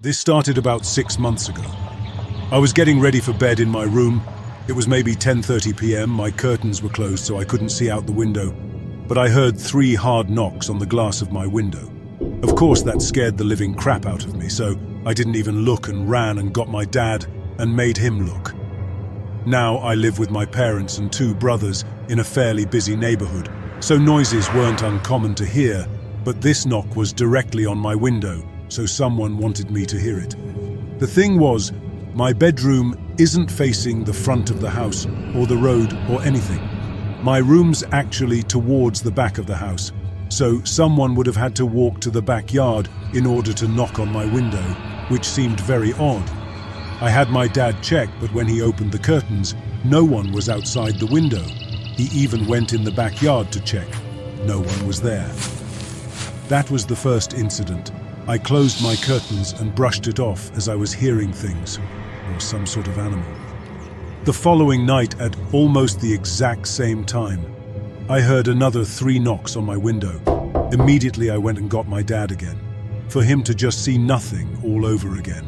This started about 6 months ago. I was getting ready for bed in my room. It was maybe 10:30 p.m. My curtains were closed so I couldn't see out the window, but I heard 3 hard knocks on the glass of my window. Of course, that scared the living crap out of me, so I didn't even look and ran and got my dad and made him look. Now I live with my parents and 2 brothers in a fairly busy neighborhood, so noises weren't uncommon to hear, but this knock was directly on my window, so someone wanted me to hear it. The thing was, my bedroom isn't facing the front of the house or the road or anything. My room's actually towards the back of the house, so someone would have had to walk to the backyard in order to knock on my window, which seemed very odd. I had my dad check, but when he opened the curtains, no one was outside the window. He even went in the backyard to check. No one was there. That was the first incident. I closed my curtains and brushed it off as I was hearing things, or some sort of animal. The following night, at almost the exact same time, I heard another 3 knocks on my window. Immediately I went and got my dad again, for him to just see nothing all over again.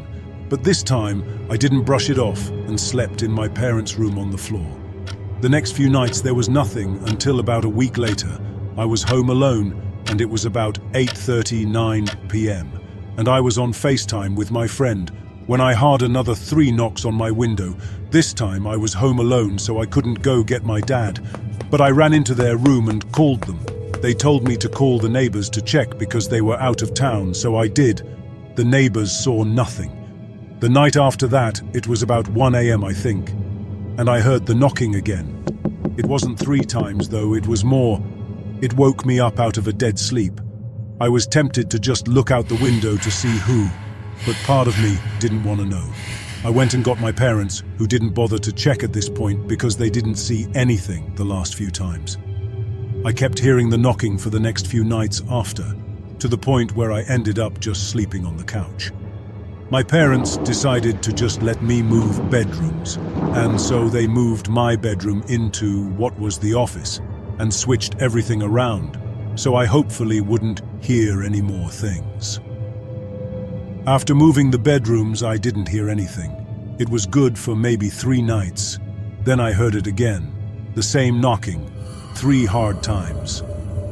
But this time, I didn't brush it off and slept in my parents' room on the floor. The next few nights there was nothing until about a week later. I was home alone and it was about 8:39 p.m. and I was on FaceTime with my friend when I heard another 3 knocks on my window. This time I was home alone so I couldn't go get my dad, but I ran into their room and called them. They told me to call the neighbors to check because they were out of town, so I did. The neighbors saw nothing. The night after that, it was about 1 a.m. I think, and I heard the knocking again. It wasn't 3 times though, it was more. It woke me up out of a dead sleep. I was tempted to just look out the window to see who, but part of me didn't want to know. I went and got my parents, who didn't bother to check at this point because they didn't see anything the last few times. I kept hearing the knocking for the next few nights after, to the point where I ended up just sleeping on the couch. My parents decided to just let me move bedrooms, and so they moved my bedroom into what was the office and switched everything around, so I hopefully wouldn't hear any more things. After moving the bedrooms, I didn't hear anything. It was good for maybe 3 nights. Then I heard it again, the same knocking, 3 hard times.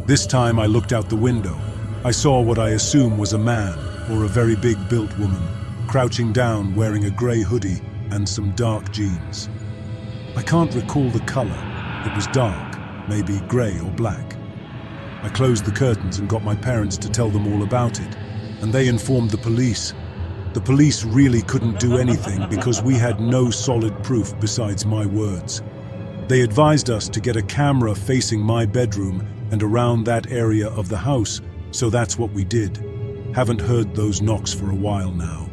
This time I looked out the window. I saw what I assume was a man or a very big-built woman, crouching down wearing a grey hoodie and some dark jeans. I can't recall the color. It was dark, maybe grey or black. I closed the curtains and got my parents to tell them all about it, and they informed the police. The police really couldn't do anything because we had no solid proof besides my words. They advised us to get a camera facing my bedroom and around that area of the house, so that's what we did. Haven't heard those knocks for a while now.